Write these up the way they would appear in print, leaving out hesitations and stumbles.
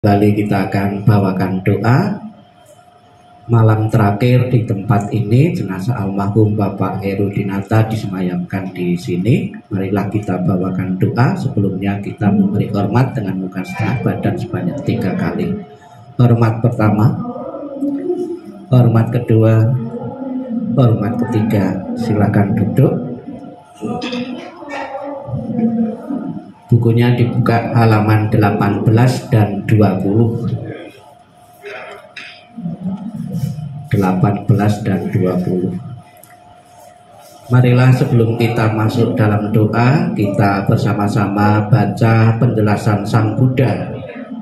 Kembali kita akan bawakan doa malam terakhir di tempat ini. Jenazah almarhum Bapak Heru Dinata disemayamkan di sini. Marilah kita bawakan doa. Sebelumnya kita memberi hormat dengan muka setengah badan sebanyak 3 kali. Hormat pertama, hormat kedua, hormat ketiga. Silakan duduk. Bukunya dibuka halaman 18 dan 20. 18 dan 20. Marilah sebelum kita masuk dalam doa, kita bersama-sama baca penjelasan Sang Buddha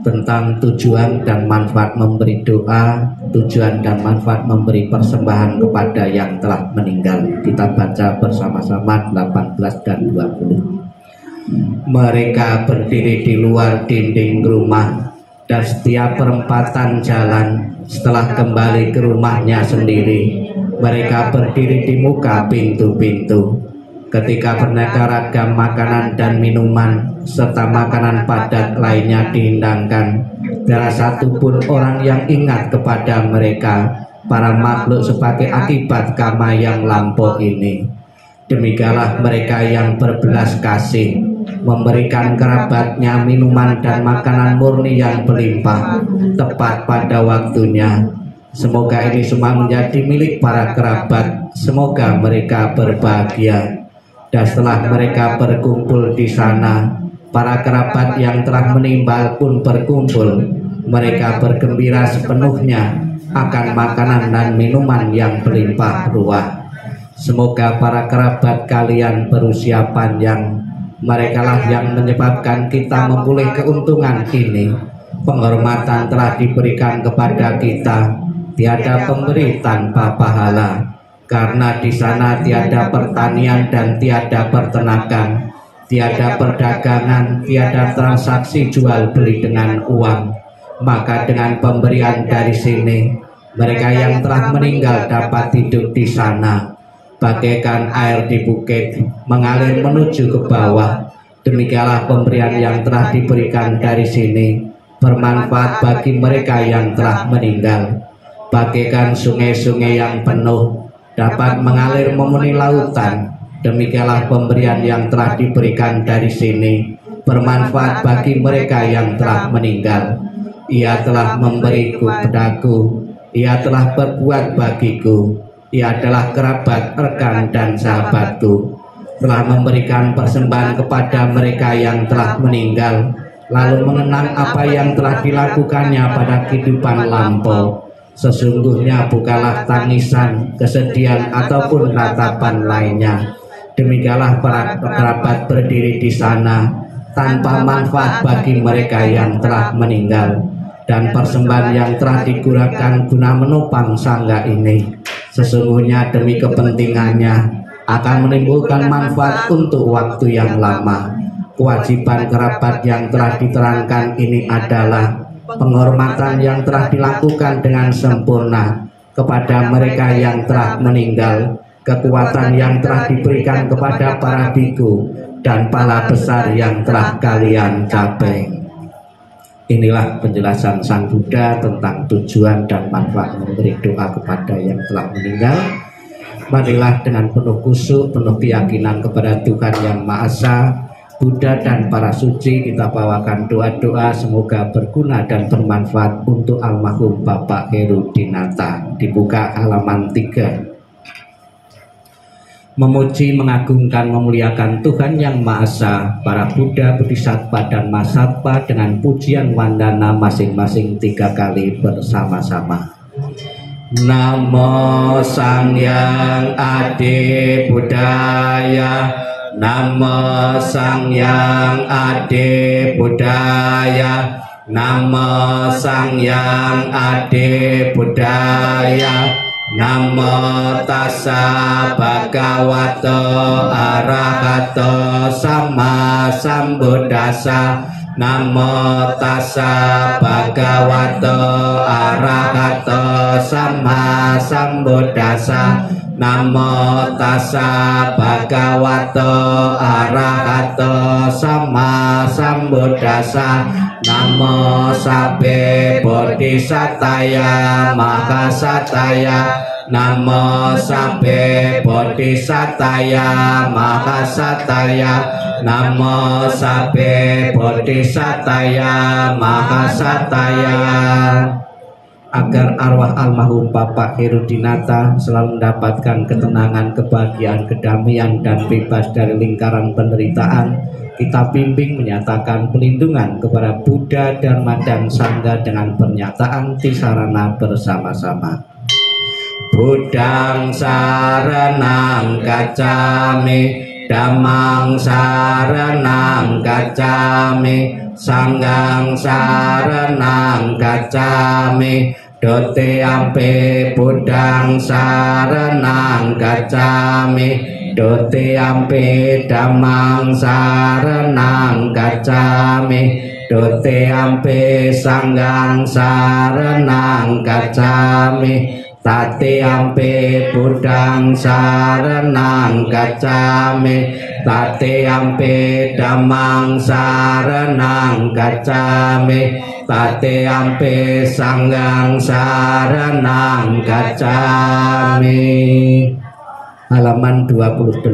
tentang tujuan dan manfaat memberi doa, tujuan dan manfaat memberi persembahan kepada yang telah meninggal. Kita baca bersama-sama 18 dan 20. Mereka berdiri di luar dinding rumah dan setiap perempatan jalan. Setelah kembali ke rumahnya sendiri, mereka berdiri di muka pintu-pintu. Ketika beraneka ragam makanan dan minuman serta makanan padat lainnya dihidangkan, tidak satupun orang yang ingat kepada mereka, para makhluk sebagai akibat karma yang lampau ini. Demikianlah mereka yang berbelas kasih memberikan kerabatnya minuman dan makanan murni yang berlimpah tepat pada waktunya. Semoga ini semua menjadi milik para kerabat. Semoga mereka berbahagia. Dan setelah mereka berkumpul di sana, para kerabat yang telah meninggal pun berkumpul. Mereka bergembira sepenuhnya akan makanan dan minuman yang berlimpah ruah. Semoga para kerabat kalian berusia panjang. Merekalah yang menyebabkan kita memperoleh keuntungan ini. Penghormatan telah diberikan kepada kita. Tiada pemberi tanpa pahala. Karena di sana tiada pertanian dan tiada peternakan, tiada perdagangan, tiada transaksi jual beli dengan uang. Maka dengan pemberian dari sini, mereka yang telah meninggal dapat hidup di sana. Bagaikan air di bukit mengalir menuju ke bawah, demikianlah pemberian yang telah diberikan dari sini bermanfaat bagi mereka yang telah meninggal. Bagaikan sungai-sungai yang penuh dapat mengalir memenuhi lautan, demikianlah pemberian yang telah diberikan dari sini bermanfaat bagi mereka yang telah meninggal. Ia telah memberiku padaku, ia telah berbuat bagiku. Ia adalah kerabat, rekan, dan sahabatku. Telah memberikan persembahan kepada mereka yang telah meninggal, lalu mengenang apa yang telah dilakukannya pada kehidupan lampau. Sesungguhnya bukanlah tangisan, kesedihan, ataupun ratapan lainnya. Demikianlah para kerabat berdiri di sana tanpa manfaat bagi mereka yang telah meninggal. Dan persembahan yang telah digunakan guna menopang sangga ini sesungguhnya demi kepentingannya akan menimbulkan manfaat untuk waktu yang lama. Kewajiban kerabat yang telah diterangkan ini adalah penghormatan yang telah dilakukan dengan sempurna kepada mereka yang telah meninggal, kekuatan yang telah diberikan kepada para biku, dan pahala besar yang telah kalian capai. Inilah penjelasan Sang Buddha tentang tujuan dan manfaat memberi doa kepada yang telah meninggal. Marilah dengan penuh khusyuk, penuh keyakinan kepada Tuhan Yang Maha Esa, Buddha dan para suci, kita bawakan doa-doa semoga berguna dan bermanfaat untuk almarhum Bapak Heru Dinata. Dibuka halaman 3. Memuji, mengagungkan, memuliakan Tuhan Yang Maha Esa, para Buddha, Bodhisattva, dan Mahasattva dengan pujian wandana masing-masing 3 kali bersama-sama. Namo Sangyang Adi Buddhaya, Namo Sangyang Adi Buddhaya, Namo Sangyang Adi Buddhaya. Namo tassa bhagavato arahato sama sambuddhassa. Namo tassa bhagavato arahato sama sambuddhassa. Namo tassa bhagavato arahato sama sambuddhassa. Namo sabbe bodhisataya mahasataya. Namo sabbe bodhisataya mahasataya. Namo sabbe bodhisataya mahasataya. Agar arwah almarhum Bapak Herudinata selalu mendapatkan ketenangan, kebahagiaan, kedamaian, dan bebas dari lingkaran penderitaan, kita bimbing menyatakan pelindungan kepada Buddha, Dharma, dan Sangha dengan pernyataan tisarana bersama-sama. Buddhang saranang gacchami, Dhammang saranang gacchami, Sanghang saranang gacchami. Dutiyampi Buddhang saranang gacchami, Dutiyampi Dhammang saranang gacchami, Dutiyampi Sanghang saranang gacchami. Tatiyampi Buddhang saranang gacchami, Tatiyampi Dhammang saranang gacchami, Tatiyampi Sanghang saranang gacchami. Halaman 28,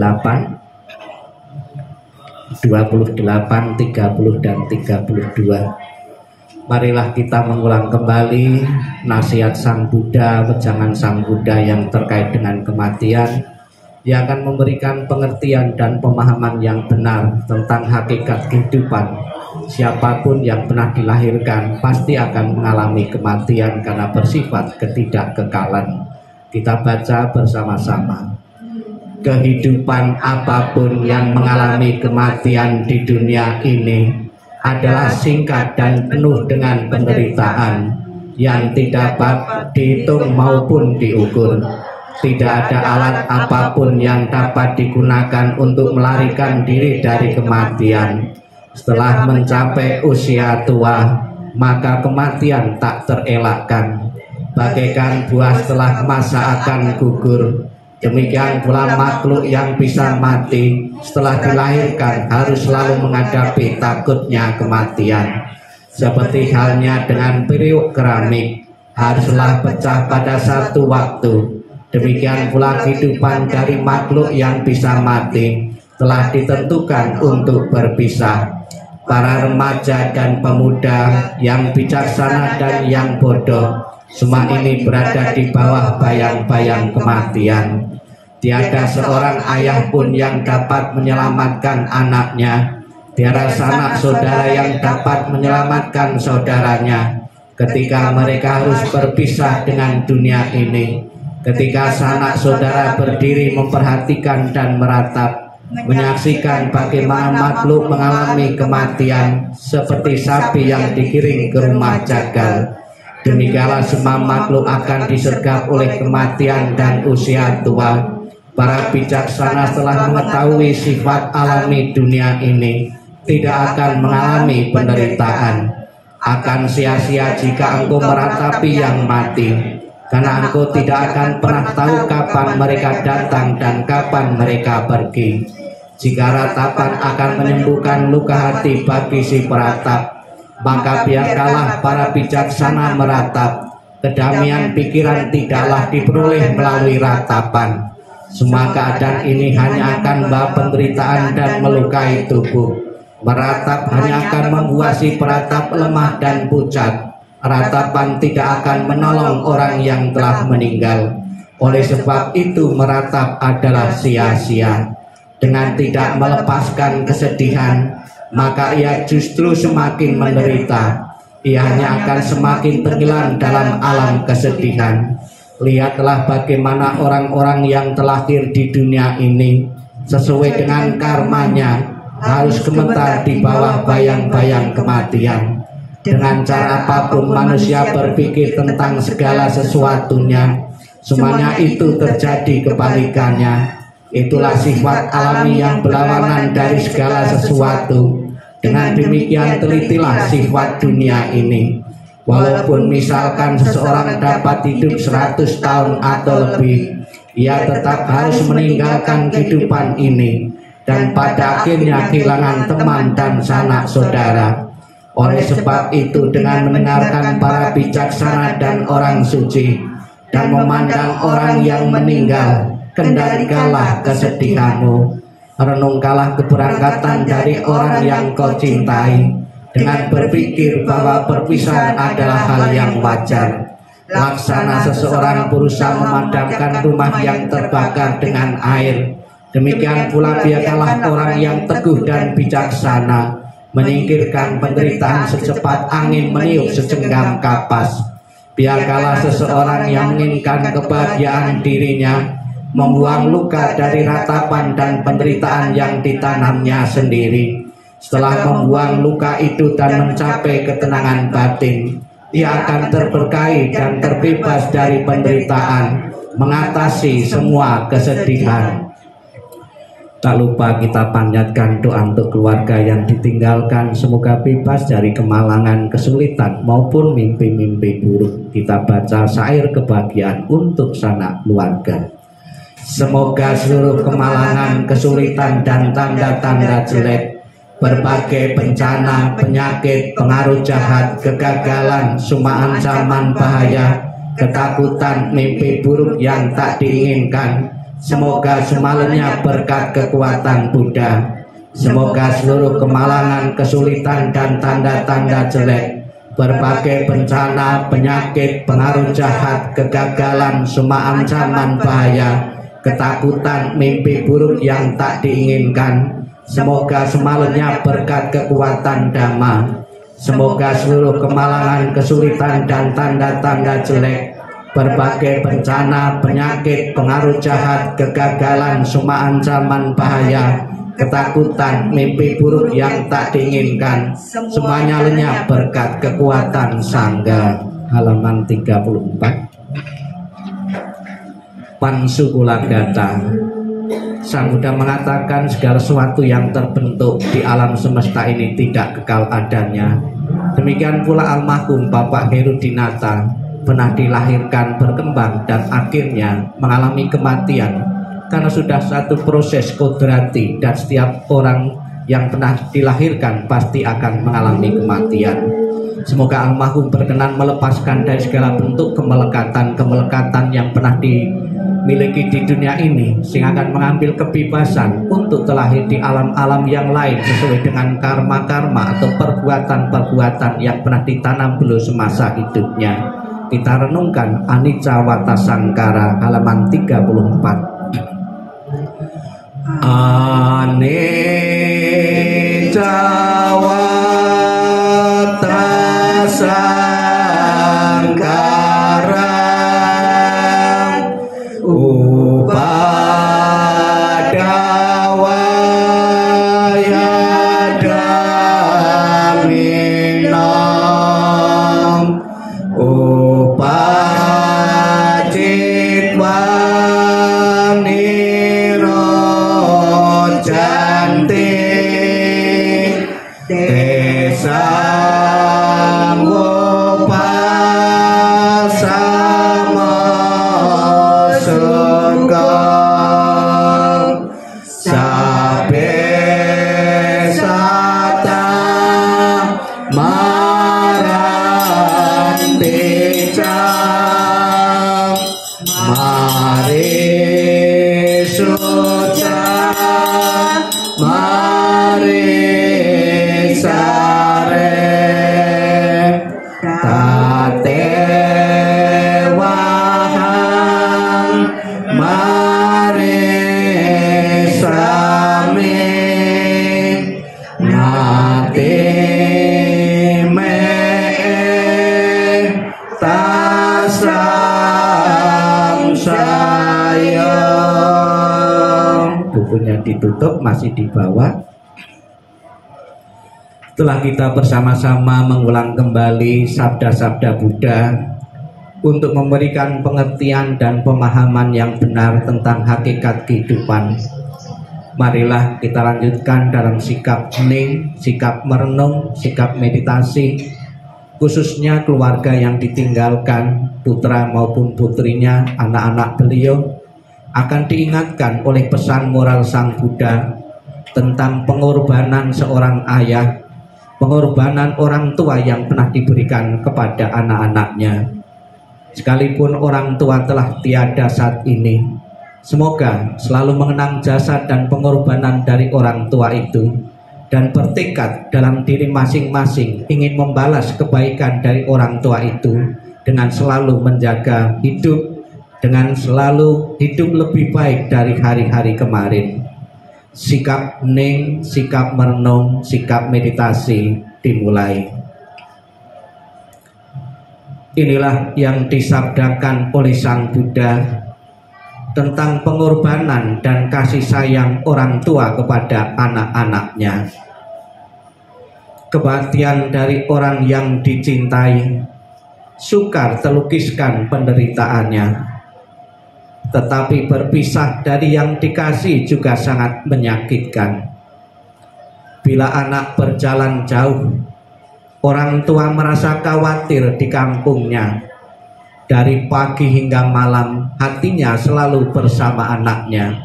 28, 30 dan 32. Marilah kita mengulang kembali nasihat Sang Buddha, wejangan Sang Buddha yang terkait dengan kematian, yang akan memberikan pengertian dan pemahaman yang benar tentang hakikat kehidupan. Siapapun yang pernah dilahirkan pasti akan mengalami kematian karena bersifat ketidakkekalan. Kita baca bersama-sama. Kehidupan apapun yang mengalami kematian di dunia ini adalah singkat dan penuh dengan penderitaan yang tidak dapat dihitung maupun diukur. Tidak ada alat apapun yang dapat digunakan untuk melarikan diri dari kematian. Setelah mencapai usia tua, maka kematian tak terelakkan. Bagaikan buah setelah masa akan gugur, demikian pula makhluk yang bisa mati setelah dilahirkan harus selalu menghadapi takutnya kematian. Seperti halnya dengan periuk keramik haruslah pecah pada satu waktu, demikian pula kehidupan dari makhluk yang bisa mati telah ditentukan untuk berpisah. Para remaja dan pemuda yang bijaksana dan yang bodoh, semua ini berada di bawah bayang-bayang kematian. Tiada seorang ayah pun yang dapat menyelamatkan anaknya. Tiada sanak saudara yang dapat menyelamatkan saudaranya ketika mereka harus berpisah dengan dunia ini. Ketika sanak saudara berdiri memperhatikan dan meratap, menyaksikan bagaimana makhluk mengalami kematian seperti sapi yang digiring ke rumah jagal. Demikianlah semua makhluk akan disergap oleh kematian dan usia tua. Para bijaksana telah mengetahui sifat alami dunia ini tidak akan mengalami penderitaan. Akan sia-sia jika engkau meratapi yang mati, karena engkau tidak akan pernah tahu kapan mereka datang dan kapan mereka pergi. Jika ratapan akan menyembuhkan luka hati bagi si peratap, maka biarkanlah para bijaksana meratap. Kedamaian pikiran tidaklah diperoleh melalui ratapan. Semua keadaan ini hanya akan membawa penderitaan dan melukai tubuh. Meratap hanya akan membuat si peratap lemah dan pucat. Ratapan tidak akan menolong orang yang telah meninggal. Oleh sebab itu meratap adalah sia-sia. Dengan tidak melepaskan kesedihan, maka ia justru semakin menderita. Ia hanya akan semakin tenggelam dalam alam kesedihan. Lihatlah bagaimana orang-orang yang terlahir di dunia ini sesuai dengan karmanya harus gemetar di bawah bayang-bayang kematian. Dengan cara apapun manusia berpikir tentang segala sesuatunya, semuanya itu terjadi kebalikannya. Itulah sifat alami yang berlawanan dari segala sesuatu. Dengan demikian telitilah sifat dunia ini. Walaupun misalkan seseorang dapat hidup 100 tahun atau lebih, ia tetap harus meninggalkan kehidupan ini dan pada akhirnya kehilangan teman dan sanak saudara. Oleh sebab itu, dengan mendengarkan para bijaksana dan orang suci dan memandang orang yang meninggal, kendalikanlah kesedihanmu. Renungkanlah keberangkatan dari orang yang kau cintai dengan berpikir bahwa perpisahan adalah hal yang wajar. Laksana seseorang berusaha memadamkan rumah yang terbakar dengan air, demikian pula biarkanlah orang yang teguh dan bijaksana menyingkirkan penderitaan secepat angin meniup segenggam kapas. Biarkanlah seseorang yang menginginkan kebahagiaan dirinya membuang luka dari ratapan dan penderitaan yang ditanamnya sendiri. Setelah membuang luka itu dan mencapai ketenangan batin, ia akan terberkahi dan terbebas dari penderitaan, mengatasi semua kesedihan. Tak lupa kita panjatkan doa untuk keluarga yang ditinggalkan, semoga bebas dari kemalangan, kesulitan maupun mimpi-mimpi buruk. Kita baca syair kebahagiaan untuk sanak keluarga. Semoga seluruh kemalangan, kesulitan dan tanda-tanda jelek, berbagai bencana, penyakit, pengaruh jahat, kegagalan, semua ancaman bahaya, ketakutan, mimpi buruk yang tak diinginkan, semoga semalanya berkat kekuatan Buddha. Semoga seluruh kemalangan, kesulitan dan tanda-tanda jelek, berbagai bencana, penyakit, pengaruh jahat, kegagalan, semua ancaman bahaya, ketakutan, mimpi buruk yang tak diinginkan, semoga semalanya berkat kekuatan Dhamma. Semoga seluruh kemalangan, kesulitan dan tanda-tanda jelek, berbagai bencana, penyakit, pengaruh jahat, kegagalan, semua ancaman bahaya, ketakutan, mimpi buruk yang tak diinginkan, semuanya lenyap berkat kekuatan Sangha. Halaman 34. Pansukulagata. Sang Buddha mengatakan segala sesuatu yang terbentuk di alam semesta ini tidak kekal adanya. Demikian pula almarhum Bapak Herudinata pernah dilahirkan, berkembang dan akhirnya mengalami kematian karena sudah satu proses kodrati dan setiap orang yang pernah dilahirkan pasti akan mengalami kematian. Semoga almarhum berkenan melepaskan dari segala bentuk kemelekatan yang pernah dimiliki di dunia ini, sehingga akan mengambil kebebasan untuk terlahir di alam-alam yang lain sesuai dengan karma-karma atau perbuatan-perbuatan yang pernah ditanam dulu semasa hidupnya. Kita renungkan Anicca Wata Sangkara halaman 34. Anicca Wata Sangkara ditutup, masih di bawah. Setelah kita bersama-sama mengulang kembali sabda-sabda Buddha untuk memberikan pengertian dan pemahaman yang benar tentang hakikat kehidupan, marilah kita lanjutkan dalam sikap hening, sikap merenung, sikap meditasi, khususnya keluarga yang ditinggalkan, putra maupun putrinya, anak-anak beliau, akan diingatkan oleh pesan moral Sang Buddha tentang pengorbanan seorang ayah, pengorbanan orang tua yang pernah diberikan kepada anak-anaknya. Sekalipun orang tua telah tiada saat ini, semoga selalu mengenang jasa dan pengorbanan dari orang tua itu dan bertekad dalam diri masing-masing ingin membalas kebaikan dari orang tua itu dengan selalu menjaga hidup, dengan selalu hidup lebih baik dari hari-hari kemarin. Sikap hening, sikap merenung, sikap meditasi dimulai. Inilah yang disabdakan oleh Sang Buddha tentang pengorbanan dan kasih sayang orang tua kepada anak-anaknya. Kebaktian dari orang yang dicintai sukar terlukiskan penderitaannya, tetapi berpisah dari yang dikasih juga sangat menyakitkan. Bila anak berjalan jauh, orang tua merasa khawatir di kampungnya. Dari pagi hingga malam hatinya selalu bersama anaknya,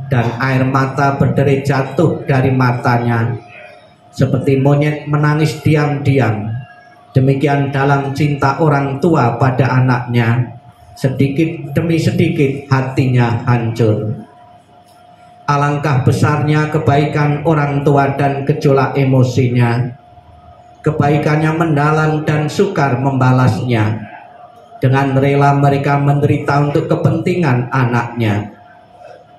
dan air mata berderai jatuh dari matanya seperti monyet menangis diam-diam. Demikian dalam cinta orang tua pada anaknya, sedikit demi sedikit hatinya hancur. Alangkah besarnya kebaikan orang tua dan gejolak emosinya. Kebaikannya mendalam dan sukar membalasnya. Dengan rela mereka menderita untuk kepentingan anaknya.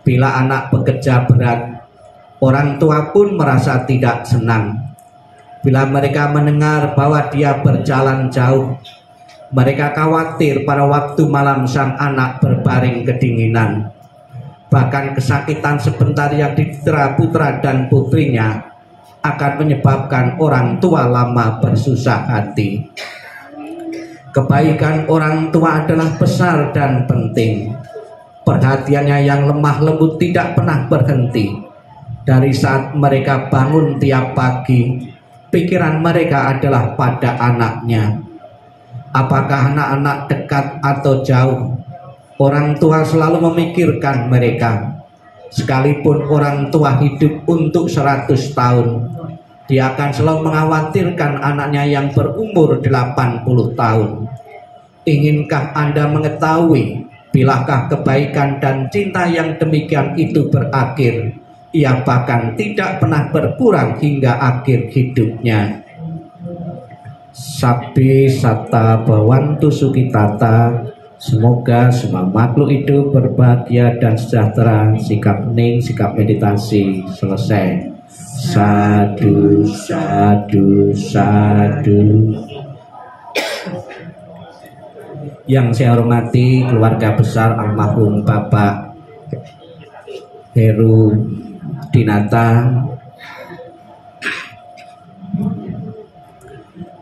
Bila anak bekerja berat, orang tua pun merasa tidak senang. Bila mereka mendengar bahwa dia berjalan jauh, mereka khawatir pada waktu malam sang anak berbaring kedinginan. Bahkan kesakitan sebentar yang didera putra dan putrinya akan menyebabkan orang tua lama bersusah hati. Kebaikan orang tua adalah besar dan penting. Perhatiannya yang lemah lembut tidak pernah berhenti. Dari saat mereka bangun tiap pagi, pikiran mereka adalah pada anaknya. Apakah anak-anak dekat atau jauh, orang tua selalu memikirkan mereka. Sekalipun orang tua hidup untuk 100 tahun, dia akan selalu mengkhawatirkan anaknya yang berumur 80 tahun. Inginkah Anda mengetahui bilakah kebaikan dan cinta yang demikian itu berakhir? Ia bahkan tidak pernah berkurang hingga akhir hidupnya. Sabbi satta bhavantu sukhitata. Semoga semua makhluk hidup berbahagia dan sejahtera. Sikap hening, sikap meditasi selesai. Sadu, sadu, sadu. Yang saya hormati keluarga besar almarhum Bapak Heru Dinata.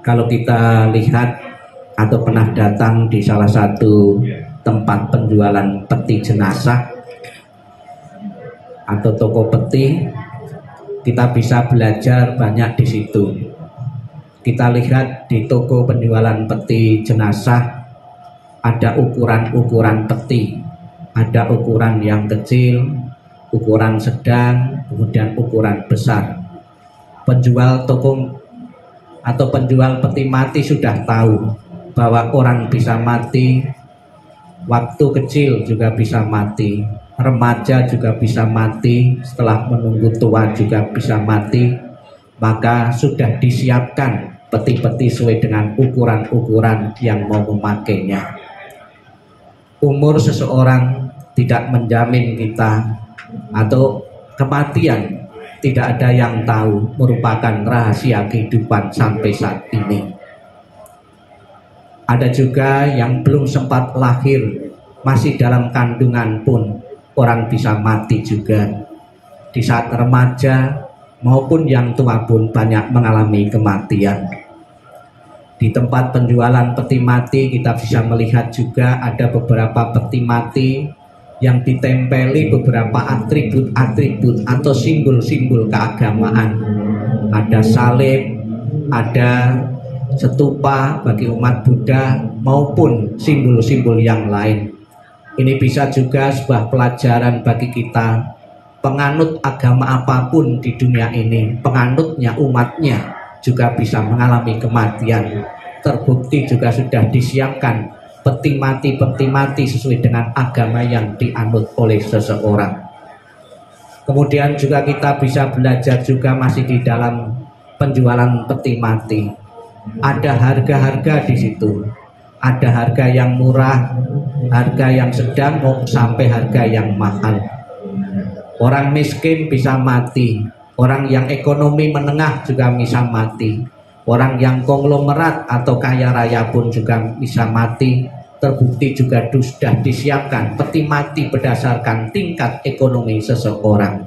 Kalau kita lihat atau pernah datang di salah satu tempat penjualan peti jenazah atau toko peti, kita bisa belajar banyak di situ. Kita lihat di toko penjualan peti jenazah ada ukuran-ukuran peti, ada ukuran yang kecil, ukuran sedang, kemudian ukuran besar. Penjual toko atau penjual peti mati sudah tahu bahwa orang bisa mati, waktu kecil juga bisa mati, remaja juga bisa mati, setelah menunggu tua juga bisa mati. Maka sudah disiapkan peti-peti sesuai dengan ukuran-ukuran yang mau memakainya. Umur seseorang tidak menjamin kita, atau kematian tidak ada yang tahu, merupakan rahasia kehidupan sampai saat ini. Ada juga yang belum sempat lahir, masih dalam kandungan pun orang bisa mati juga. Di saat remaja maupun yang tua pun banyak mengalami kematian. Di tempat penjualan peti mati kita bisa melihat juga ada beberapa peti mati yang ditempeli beberapa atribut-atribut atau simbol-simbol keagamaan. Ada salib, ada stupa bagi umat Buddha maupun simbol-simbol yang lain. Ini bisa juga sebuah pelajaran bagi kita, penganut agama apapun di dunia ini, penganutnya, umatnya juga bisa mengalami kematian. Terbukti juga sudah disiapkan peti mati sesuai dengan agama yang dianut oleh seseorang. Kemudian juga kita bisa belajar juga masih di dalam penjualan peti mati. Ada harga-harga di situ. Ada harga yang murah, harga yang sedang, sampai harga yang mahal. Orang miskin bisa mati, orang yang ekonomi menengah juga bisa mati, orang yang konglomerat atau kaya raya pun juga bisa mati. Terbukti juga sudah disiapkan peti mati berdasarkan tingkat ekonomi seseorang.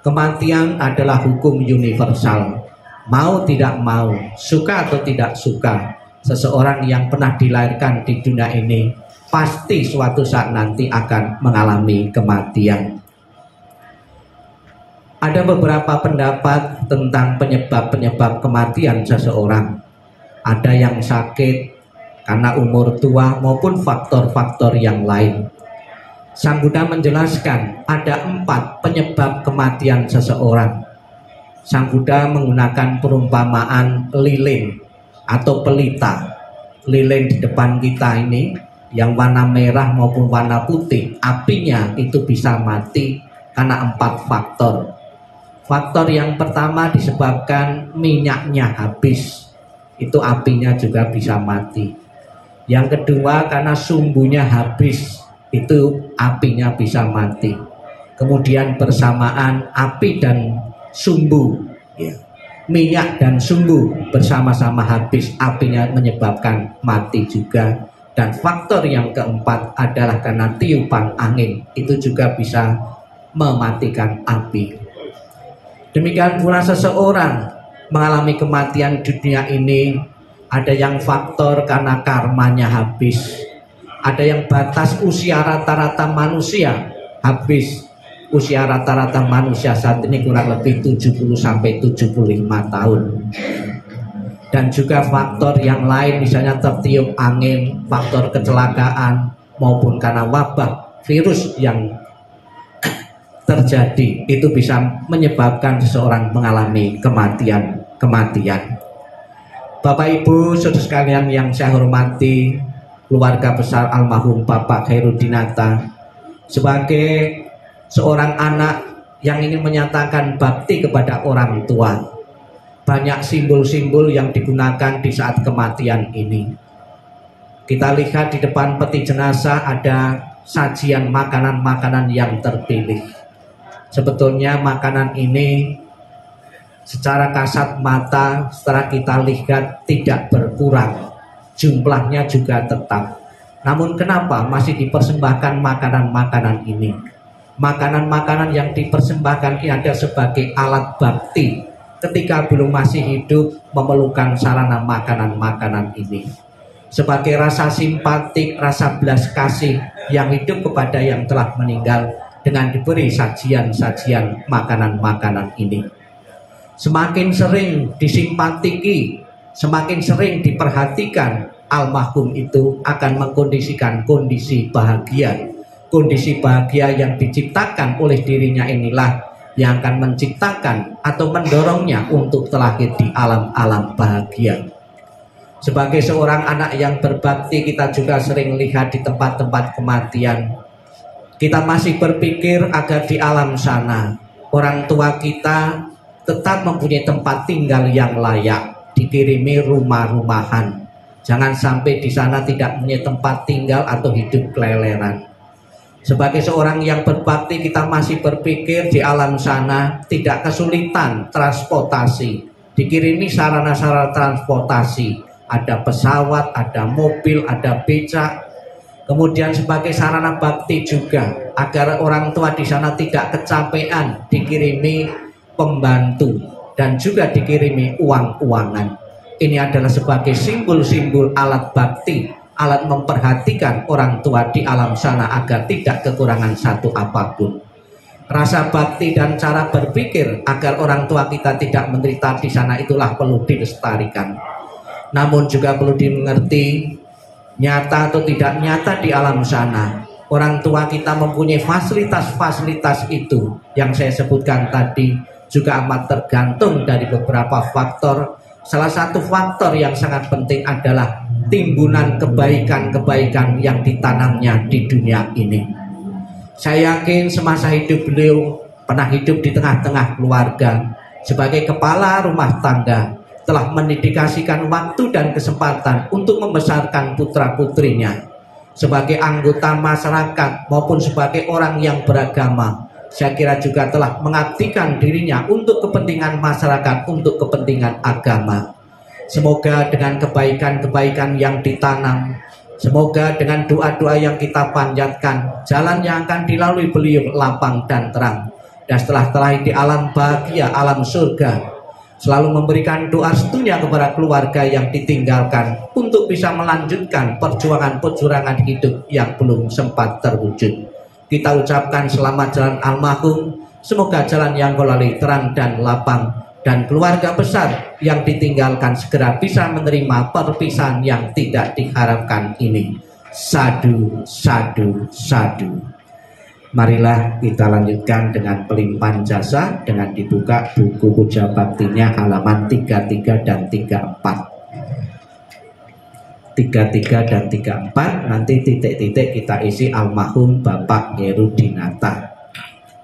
Kematian adalah hukum universal. Mau tidak mau, suka atau tidak suka, seseorang yang pernah dilahirkan di dunia ini pasti suatu saat nanti akan mengalami kematian. Ada beberapa pendapat tentang penyebab-penyebab kematian seseorang. Ada yang sakit karena umur tua maupun faktor-faktor yang lain. Sang Buddha menjelaskan ada 4 penyebab kematian seseorang. Sang Buddha menggunakan perumpamaan lilin atau pelita. Lilin di depan kita ini yang warna merah maupun warna putih, apinya itu bisa mati karena 4 faktor. Faktor yang pertama disebabkan minyaknya habis, itu apinya juga bisa mati. Yang kedua karena sumbunya habis, itu apinya bisa mati. Kemudian bersamaan api dan sumbu, ya, minyak dan sumbu bersama-sama habis, apinya menyebabkan mati juga. Dan faktor yang keempat adalah karena tiupan angin, itu juga bisa mematikan api. Demikian pula seseorang mengalami kematian di dunia ini, ada yang faktor karena karmanya habis, ada yang batas usia rata-rata manusia habis. Usia rata-rata manusia saat ini kurang lebih 70-75 tahun. Dan juga faktor yang lain, misalnya tertiup angin, faktor kecelakaan, maupun karena wabah virus yang terjadi, itu bisa menyebabkan seseorang mengalami kematian. Bapak Ibu saudara sekalian yang saya hormati, keluarga besar almarhum Bapak Khairudinata, sebagai seorang anak yang ingin menyatakan bakti kepada orang tua, banyak simbol-simbol yang digunakan di saat kematian ini. Kita lihat di depan peti jenazah ada sajian makanan-makanan yang terpilih. Sebetulnya makanan ini secara kasat mata setelah kita lihat tidak berkurang, jumlahnya juga tetap. Namun kenapa masih dipersembahkan makanan-makanan ini? Makanan-makanan yang dipersembahkan ini ada sebagai alat bakti ketika belum masih hidup, memerlukan sarana makanan-makanan ini sebagai rasa simpatik, rasa belas kasih yang hidup kepada yang telah meninggal dengan diberi sajian-sajian makanan-makanan ini. Semakin sering disimpatiki, semakin sering diperhatikan, almarhum itu akan mengkondisikan kondisi bahagia. Kondisi bahagia yang diciptakan oleh dirinya inilah yang akan menciptakan atau mendorongnya untuk terlahir di alam-alam bahagia. Sebagai seorang anak yang berbakti, kita juga sering lihat di tempat-tempat kematian, kita masih berpikir agar di alam sana orang tua kita tetap mempunyai tempat tinggal yang layak, dikirimi rumah-rumahan. Jangan sampai di sana tidak punya tempat tinggal atau hidup keleleran. Sebagai seorang yang berbakti, kita masih berpikir di alam sana tidak kesulitan transportasi, dikirimi sarana-sarana transportasi, ada pesawat, ada mobil, ada becak. Kemudian sebagai sarana bakti juga agar orang tua di sana tidak kecapean, dikirimi pembantu dan juga dikirimi uang-uangan. Ini adalah sebagai simbol-simbol alat bakti, alat memperhatikan orang tua di alam sana agar tidak kekurangan satu apapun. Rasa bakti dan cara berpikir agar orang tua kita tidak menderita di sana itulah perlu dilestarikan. Namun juga perlu dimengerti, nyata atau tidak nyata di alam sana, orang tua kita mempunyai fasilitas-fasilitas itu yang saya sebutkan tadi juga amat tergantung dari beberapa faktor. Salah satu faktor yang sangat penting adalah timbunan kebaikan-kebaikan yang ditanamnya di dunia ini. Saya yakin semasa hidup beliau pernah hidup di tengah-tengah keluarga. Sebagai kepala rumah tangga telah mendedikasikan waktu dan kesempatan untuk membesarkan putra-putrinya. Sebagai anggota masyarakat maupun sebagai orang yang beragama, saya kira juga telah mengabdikan dirinya untuk kepentingan masyarakat, untuk kepentingan agama. Semoga dengan kebaikan-kebaikan yang ditanam, semoga dengan doa-doa yang kita panjatkan, jalan yang akan dilalui beliau lapang dan terang. Dan setelah di alam bahagia, alam surga, selalu memberikan doa restunya kepada keluarga yang ditinggalkan untuk bisa melanjutkan perjuangan-perjuangan hidup yang belum sempat terwujud. Kita ucapkan selamat jalan almarhum, semoga jalan yang kau lalui terang dan lapang, dan keluarga besar yang ditinggalkan segera bisa menerima perpisahan yang tidak diharapkan ini. Sadu, sadu, sadu. Marilah kita lanjutkan dengan pelimpahan jasa dengan dibuka buku puja baktinya halaman 33 dan 34. 33 dan 34, nanti titik-titik kita isi almarhum Bapak Herudinata.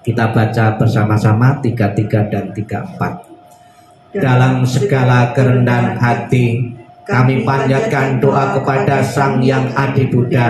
Kita baca bersama-sama 33 dan 34. Dalam segala kerendahan hati kami panjatkan doa kepada Sang Yang Adi Buddha.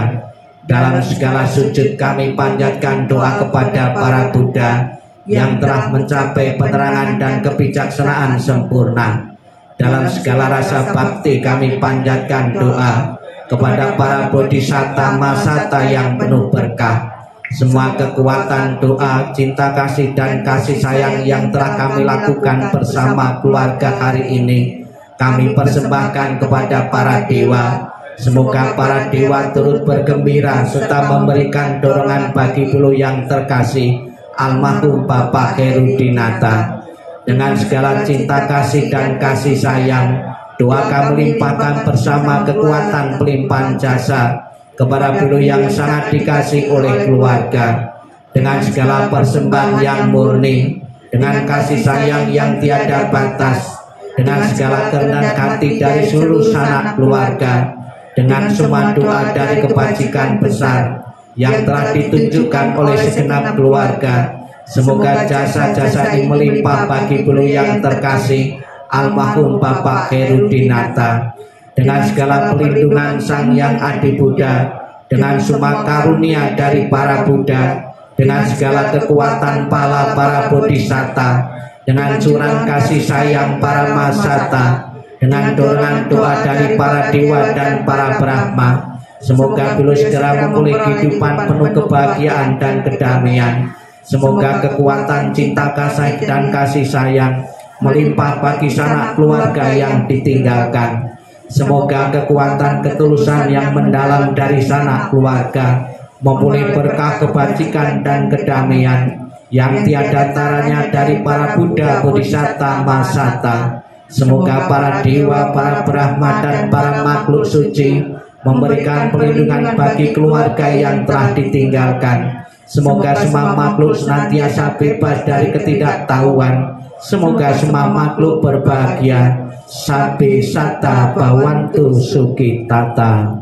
Dalam segala sujud kami panjatkan doa kepada para Buddha yang telah mencapai penerangan dan kebijaksanaan sempurna. Dalam segala rasa bakti kami panjatkan doa kepada para bodhisatta masata yang penuh berkah. Semua kekuatan doa, cinta kasih dan kasih sayang yang telah kami lakukan bersama keluarga hari ini kami persembahkan kepada para dewa. Semoga para dewa turut bergembira serta memberikan dorongan bagi beliau yang terkasih almarhum Bapak Herudinata. Dengan segala cinta kasih dan kasih sayang, doa kami limpahkan bersama kekuatan pelimpahan jasa kepada beliau yang sangat dikasih oleh keluarga. Dengan segala persembahan yang murni, dengan kasih sayang yang tiada batas, dengan segala kerendahan hati dari seluruh sanak keluarga, dengan semua doa dari kebajikan besar yang telah ditunjukkan oleh segenap keluarga, semoga jasa-jasa ini melimpah bagi beliau yang terkasih almarhum Bapak Herudinata. Dengan segala perlindungan Sang Yang Adi Buddha, dengan semua karunia dari para Buddha, dengan segala kekuatan pala para bodhisatta, dengan curang kasih sayang para masata, dengan dorongan doa dari para dewa dan para Brahma, semoga beliau segera memulai kehidupan penuh kebahagiaan dan kedamaian. Semoga kekuatan cinta kasih dan kasih sayang melimpah bagi sanak keluarga yang ditinggalkan. Semoga kekuatan ketulusan yang mendalam dari sanak keluarga memulai berkah kebajikan dan kedamaian yang tiada taranya dari para Buddha bodhisatta masata. Semoga para dewa, para Brahma dan para makhluk suci memberikan perlindungan bagi keluarga yang telah ditinggalkan. Semoga semua makhluk senantiasa bebas dari ketidaktahuan. Semoga semua makhluk berbahagia. Sabbe satta bhavantu sukhitata.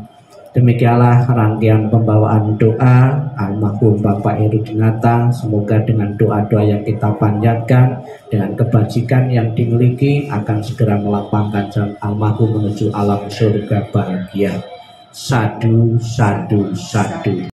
Demikianlah rangkaian pembawaan doa almarhum Bapak Herudinata. Semoga dengan doa-doa yang kita panjatkan, dengan kebajikan yang dimiliki, akan segera melapangkan jalan almarhum menuju alam surga bahagia. Sadu, sadu, sadu.